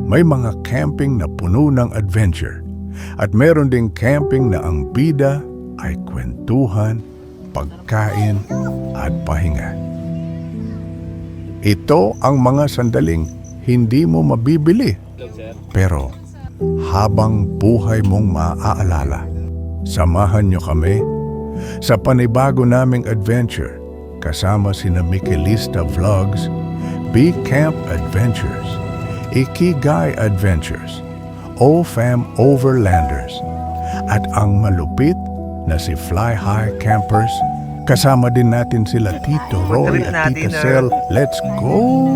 May mga camping na puno ng adventure at meron ding camping na ang bida ay kwentuhan, pagkain at pahinga. Ito ang mga sandaling hindi mo mabibili, pero habang buhay mong maaalala. Samahan niyo kami sa panibago naming adventure kasama sina Michelista Vlogs, B Camp Adventures, Ikigai Adventures, OFam Overlanders, at ang malupit na si Fly High Campers. Kasama din natin sila Tito Roy at Tita Sel. Let's go!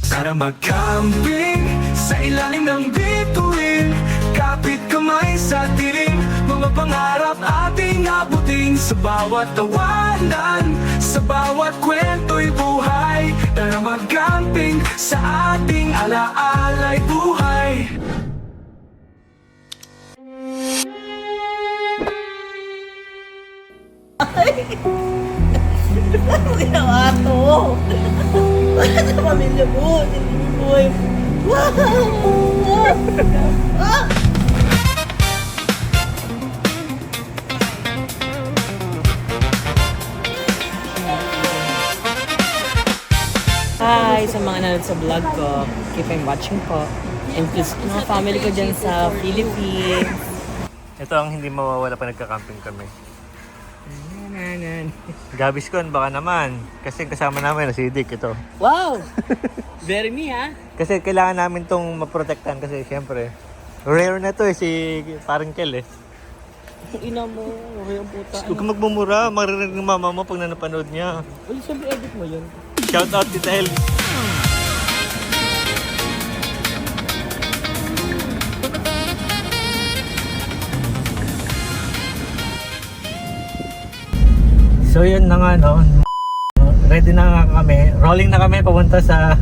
Tara mag-camping sa ilalim ng bituin, kapit kamay sa tiring, mga pangarap ating abutin. Sa bawat tawanan, sa bawat kwento'y buhay. Tara mag-camping sa ating alaala'y buhay. Ano ginawa to? Wala sa pamilya mo, hindi mo buhay. Ah! Hi sa mga nanonood sa vlog ko. Keep on watching po. And please, mga family ko dyan sa Philippines. Ito ang hindi mawawala pa nagka-camping kami. Gabiskon, baka naman. Kasi kasama namin na si Dick ito. Wow! Very me, ha? Kasi kailangan namin tong maprotektan kasi siyempre rare na to si parang Kel eh. Ina mo, okay ang puta. Huwag kang magmumura, maririnig ng mama mo pag napanood niya. Well, siyempre edit mo yun. Shout out Tita El. So yun na nga no, ready na nga kami, rolling na kami papunta sa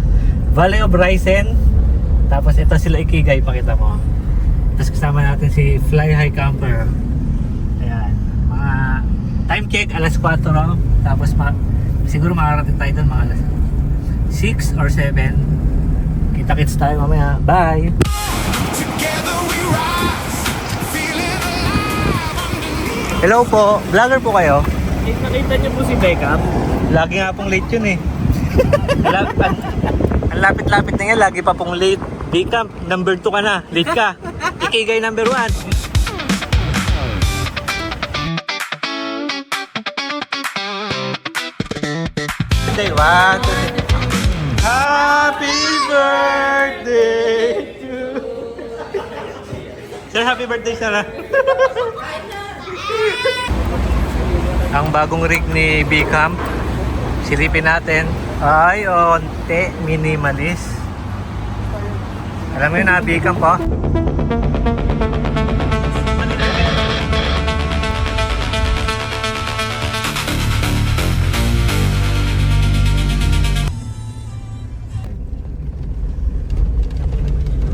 Valley of Risen. Tapos ito sila Ikigai, pakita mo. Tapos kasama natin si Fly High Camper. Ayan, mga time check alas 4 no? Tapos siguro makarating tayo doon mga alas 6 or 7. Kita-kits tayo mamaya, bye! Hello po, vlogger po kayo? Nakita niyo po si Beckham? Lagi nga pong late yun eh. Ang lapit-lapit na nga, lagi pa pong late. B-Camp, number 2 ka na, late ka. Ikigai number 1. Day 1. Happy birthday to... Sir, happy birthday, Sarah. Ang bagong rig ni B-Camp, silipin natin, ay onte minimalist. Alam mo yun na B-Camp po?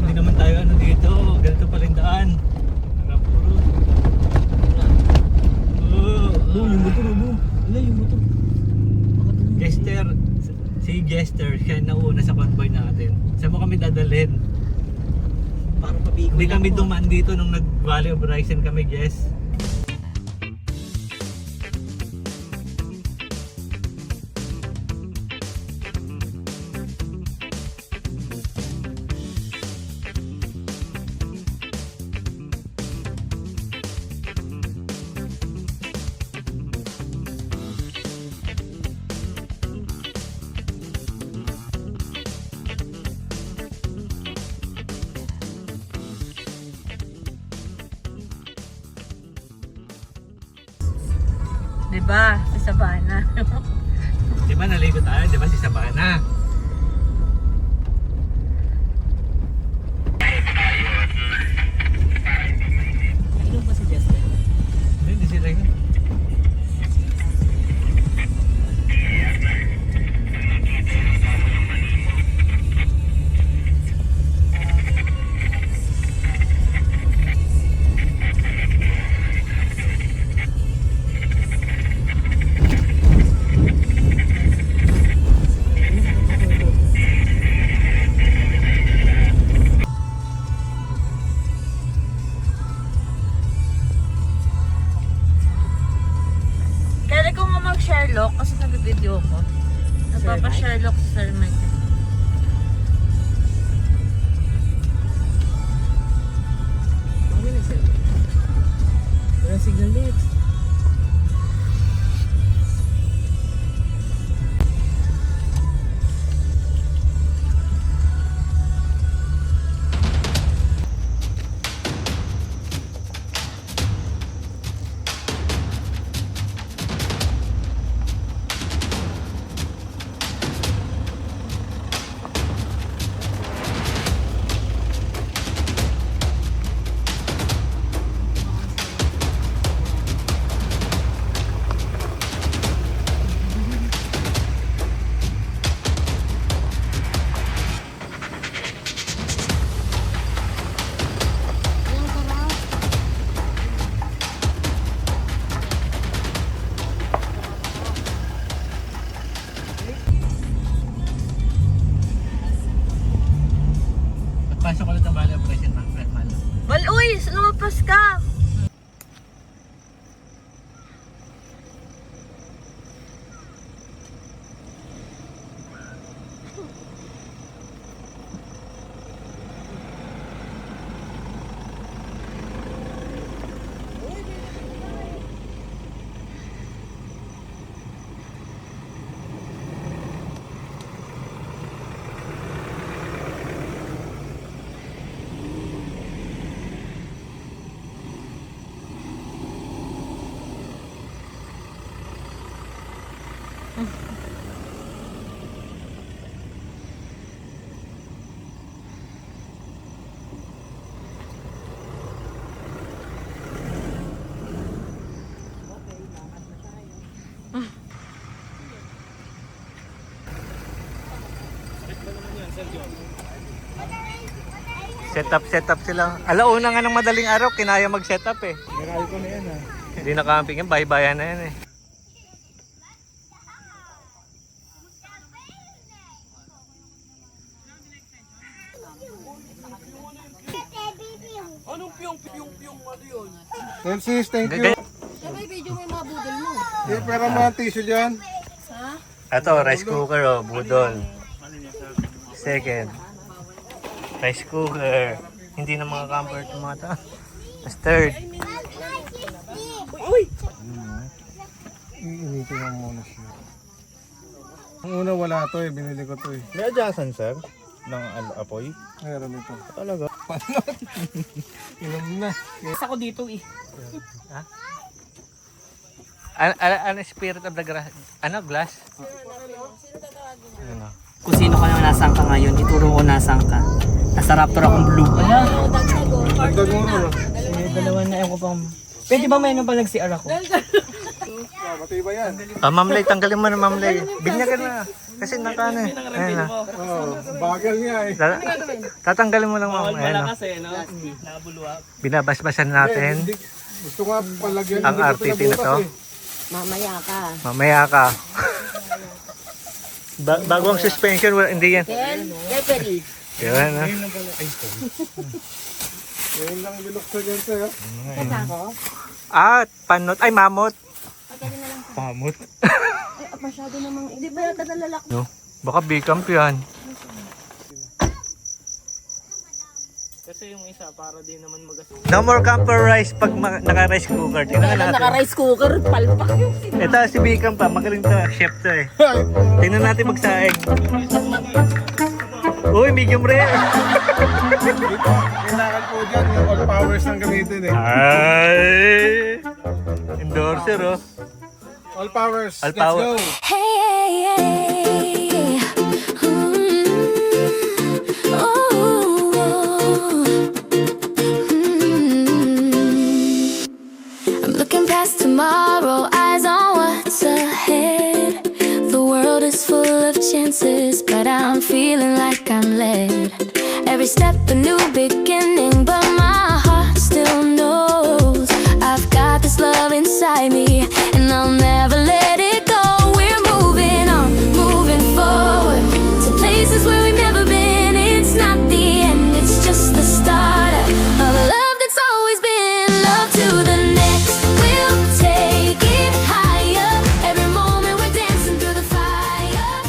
Hindi naman tayo ano dito, ganito pa rin daan. Yung motor, Wala yung motor. Jester, si Jester, siya nauna sa convoy natin. Saan mo kami dadalhin? Parang pabigo. Hindi kami dumaan dito nung nag-Valley of Risen kami, Jess. Diba? Sa Sabana. Di ba naligo tayo? Di ba si Sabana? Ano ba si Jester? Hindi sila yun. Papa Sherlock, Sir Mike. Walang signal dito. Pasok ulit ang Valley of Raisin, Fred Malo. Mal, uy! Lumapas ka! Set up sila. Alauna nga ng madaling araw, kinaya mag-set up eh. Meral ko na yan ha. Hindi na camping yan, bahay-bayan na yan eh. Sis, thank you. Sabay video mo yung mga budol mo. Eh, pera mo ang tissue dyan. Ito, rice cooker oh, budol. Second, rice cooker. Hindi na mga camper itong mga to. Tapos third, Iinitin mo muna siya. Ang una wala to eh, binili ko to eh. May adjustan, sir, ng apoy? Meron ito. Talaga? Inom na. Ako dito eh. ano spirit of the grass? Ano, glass? Ano? Kung sino ka naman nasang ka ngayon, ituro mo nasang ka. Nasa Raptor akong blue. Ano? Dagdag mo rin. Eh, dalawa na yung ko pang... Pwede ba may ano pa nag-CR ako? Pati ba yan? Ah, Ma'am Lay, tanggalin mo na Ma'am Lay. Binyagan mo na. Kasi nakano eh. Ayan na. Oo, bagal nga eh. Tatanggalin mo lang Ma'am. Ayan na. Kasi, no? Nakabuluwak. Binabasbasan natin Gusto nga palagyan. ang hindi ko RTT na to. pinabutas Mamaya ka. Mamaya ka. Bago ang suspension, hindi yan. Then, referee. Yan na. Ngayon lang binuksan yan sa'yo. At panot. Ay, mamot. Mamot. Ay, masyado namang, hindi ba yata nalalak? No? Baka bicamp yan. Kasi yung isa, para din naman magastos. No more camper rice pag naka-rice cooker. Tingnan natin. Naka-rice cooker, palpak yung Ito si Bicam pa. Magaling to. Chef to eh. Tingnan natin magsaing. Uy, medium rare. Kailangan po dyan yung all powers ng gamitin eh. Ay! Endorser oh. All powers, All let's power. go! I'm looking past tomorrow, eyes on what's ahead. The world is full of chances, but I'm feeling like I'm led. Every step a new beginning, but my heart still knows I've got this love inside me, and I'll never let it go. We're moving on, moving forward to places where we've never been. It's not the end, it's just the start of a love that's always been. Love to the next, we'll take it higher. Every moment we're dancing through the fire.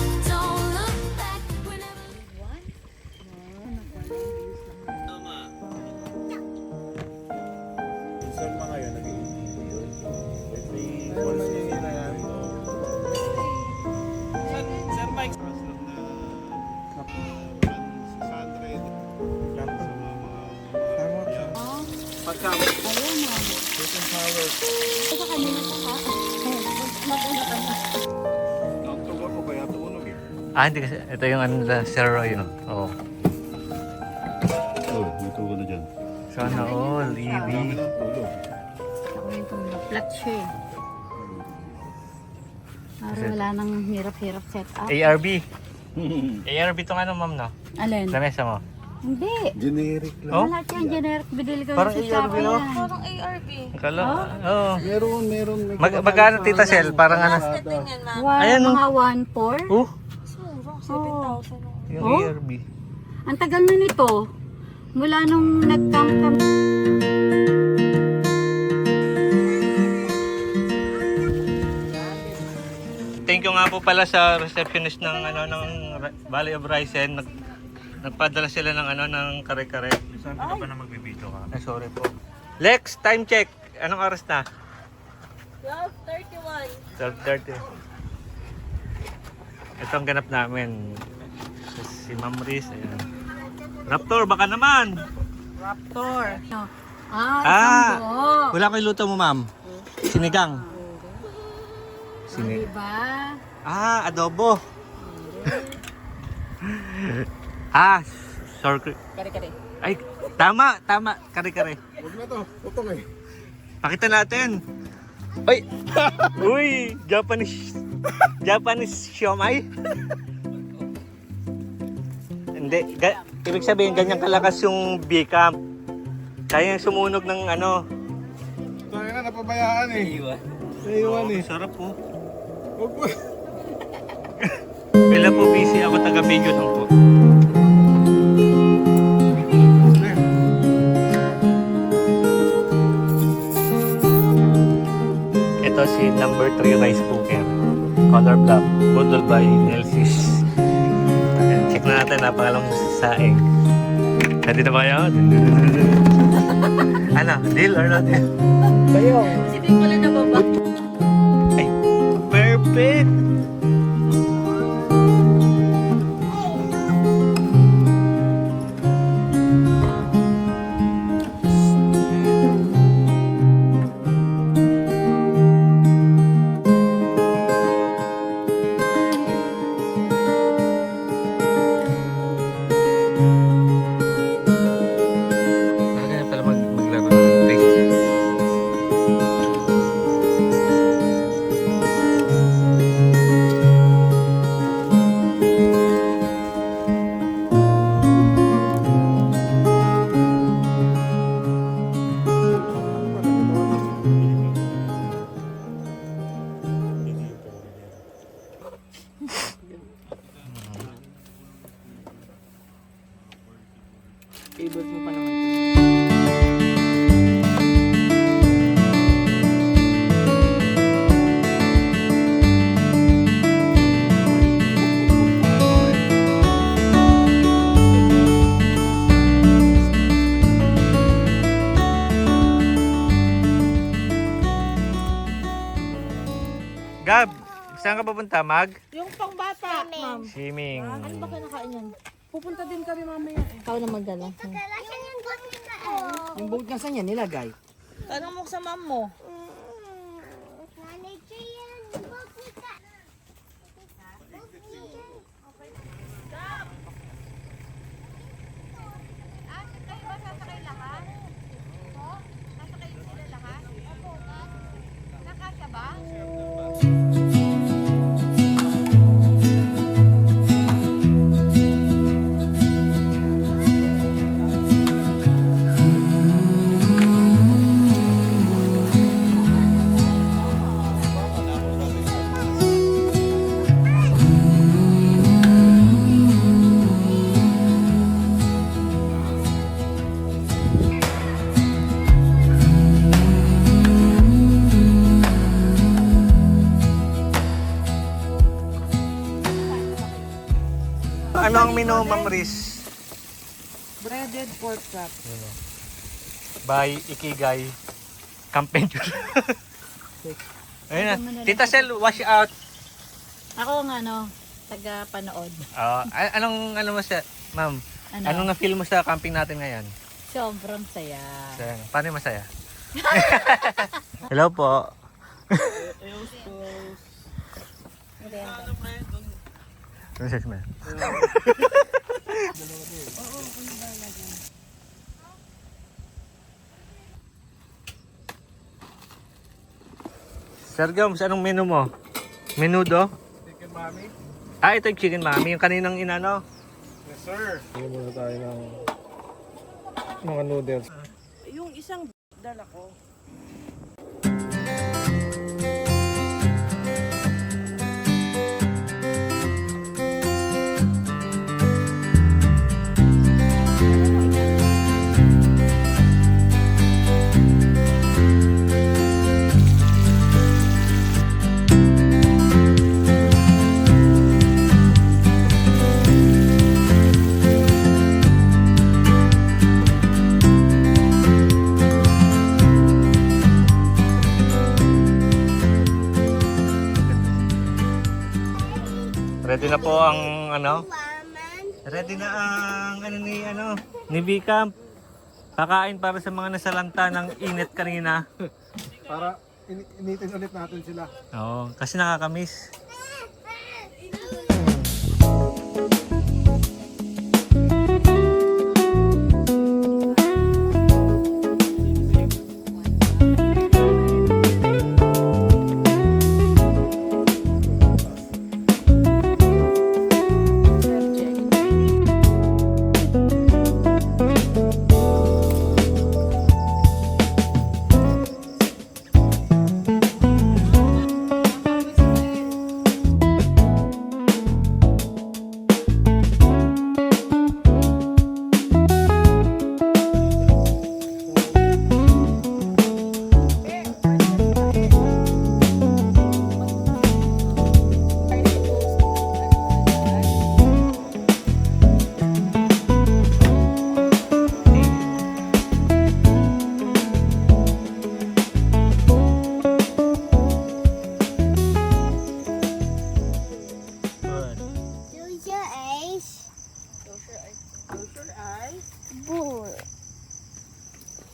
Sa kanila sa mag-ano ka na. Hindi kasi. Ito yung ano nila, Sir Roy. Oh. Oo. Oh, may tugo na dyan. Sana all, EV. Ako yung tumulog-flat siya eh. Para wala nang hirap-hirap set up. ARB. ARB itong ano, ma'am, no? Alin? Lamesa mo. Hindi. Generic lang. Oh? Lahat yan generic. Binili ko Parang sa ARB, Shopee no? yan. Parang ARB. Kala? Oo. Meron. Magkano, Tita Sel? Parang ano? Tingnan, ma'am. Ayan, no? Mga 1.4. Oh, 7,000. yung Oh? ARB. Ang tagal na nito. Mula nung nag-camp. Thank you nga po pala sa receptionist ng ano ng Valley of Risen. Nagpadala sila ng ano ng kare-kare. Saan ka pa na magbibito ka? Ay, sorry po. Lex, time check. Anong oras na? 12:31. 12:30. Ito ang ganap namin. Si Ma'am Riz. Ayan. Raptor, baka naman. Raptor. Isang Wala ko iluto mo, ma'am. Sinigang. Diba? Adobo. Sorry. Kare-kare. Ay, tama. Kare-kare. Huwag na to. Putong eh. Pakita natin. Ay! Uy! Japanese siomai? Hindi. Ibig sabihin, ganyan kalakas yung B-Camp. Kaya yung sumunog ng ano. Tayo na, napabayaan eh. Naiwan eh. Sarap po. Huwag mo. Bila po busy ako, taga-video lang po. Ito si number 3 rice cooker. Color black. Bottled by Nelsis. Ayan, check na natin, napakalang saing. Pwede na ba yun? Ano? Deal or not deal? Si Bing pala nababa. Ay, perfect! Kaya pala maglaro ng taste. Favorite mo pa naman ito. Gab, saan ka papunta? Yung pangbata, ma'am. Swimming. Ano ba kinakain yan? Pupunta din kami mamaya eh. Ikaw na magdala. Yung boat nga saan yan nilagay? Tanong mo sa ma'am mo. Ano ang menu, Ma'am Riz? Breaded pork chop. By Ikigay Campenture. Ayun na. Tita Sel, wash out. Ako nga taga-panood. Anong ano mo siya, ma'am? Ano? Anong na-feel mo sa camping natin ngayon? Sobrang saya. Paano yung masaya? Hello po. Sergio, anong menu mo? Menudo? Chicken mami? Ah, ito yung chicken mami. Yung kaninang inano. Yes sir. Bigyan muna tayo ng mga noodles. Yung isang dala ko. Ready na po ang ano? Ready na ang ni Vika. Kakain para sa mga nasalanta ng init kanina. Para initin ulit natin sila. Oo, kasi nakakamiss.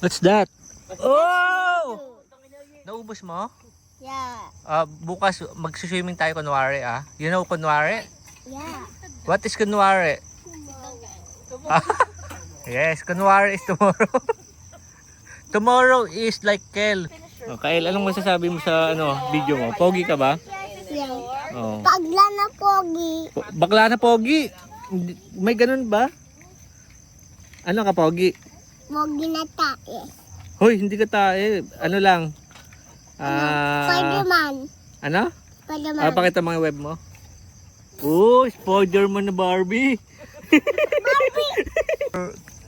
What's that? Oh! Naubos mo? Yeah. Bukas mag-swimming tayo kunwari You know kunwari? Yeah. What is kunwari? Yes, kunwari is tomorrow. Tomorrow is like Kel. Kael, anong masasabi mo sa video mo? Pogi ka ba? Yeah. Oh. Pagla na pogi. Bakla na pogi. May ganun ba? Ano ka pogi? Pogi na tae. Hoy, hindi ka tae. Ano lang? Spiderman. Ano? Spiderman. Pakita mo yung web mo. Oh, Spiderman na Barbie.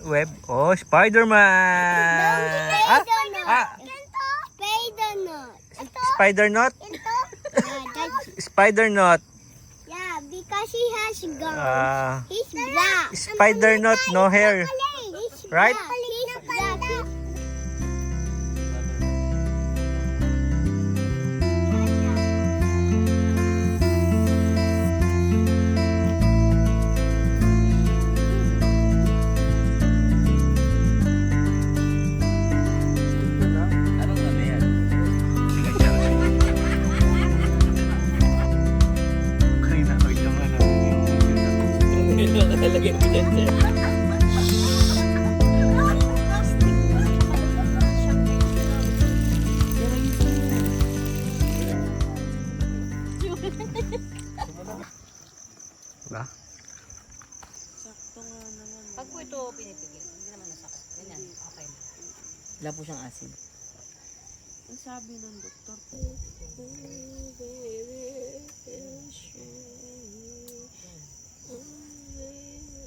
Web. Oh, Spiderman. Spider Knot. Ito. Yeah, that's, Spider Knot. yeah, because he has gum. He's black. Spider Knot, no hair. He's Right? black. He's black. Nakalagay mo dyan, sir. Ba? Pag po ito pinipigil, hindi naman nasakit. Ganyan, okay na. Wala po siyang acid. Ang sabi ng doktor,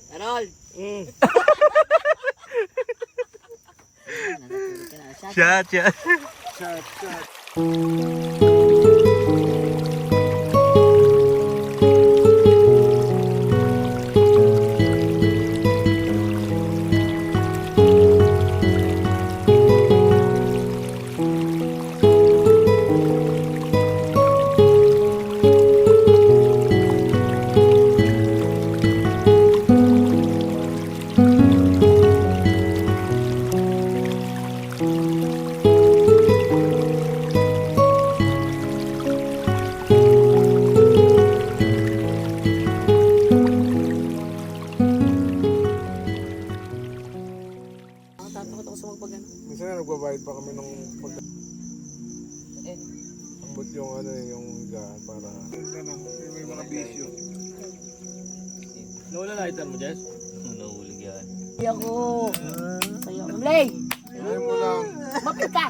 Harold! Shot, shot. Shot, shot. pa kami nung pag... Ambot yung ano yung higaan para... May mga bisyo. Nawala lighter mo, Jess? Nahulog yan. Hindi ako. Sa'yo. Mamlay! Ayaw mo lang. Bakit ka?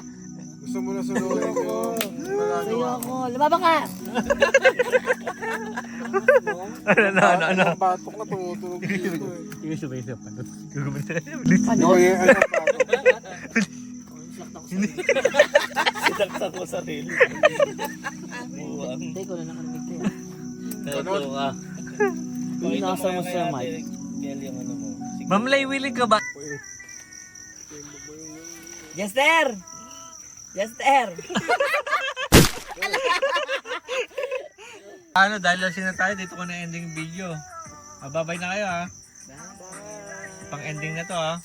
Gusto mo na suluhin yung Sa'yo nagagawa ako. Lumaba ka! Ano? Ang batok na tumutunog dito eh. Yung isa pa. Ano ba yung ano batok? Sinaksak mo sarili. Buwang. Hindi ko na nakarinig ko. Ano ka? Pinasa mo sa mic. Mamlay, willing ka ba? Jester! Jester! Ano, dahil lang na tayo, dito ko na ending video. Babay na kayo ha. Pang ending na to ha.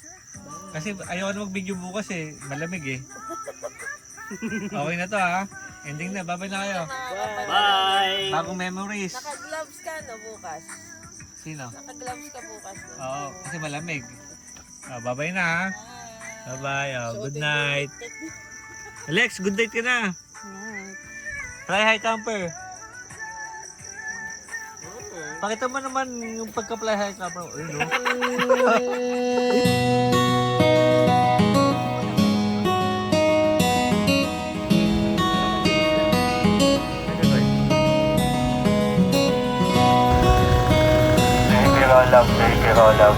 Kasi ayaw na mag-video bukas eh. Malamig eh. Okay na to ha. Ending na, babay na kayo. Bye! Bagong memories. Naka-gloves ka no bukas? Sino? Naka-gloves ka bukas. Oo, kasi malamig. Babay na ha. Bye-bye. Good night. Alex, good night ka na. Try high camper. Pakita mo naman yung pagka-fly high camper. Ayun, no? Take it all out.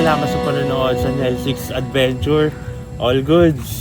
Salamat sa panonood sa Nel 6 Adventure. All goods!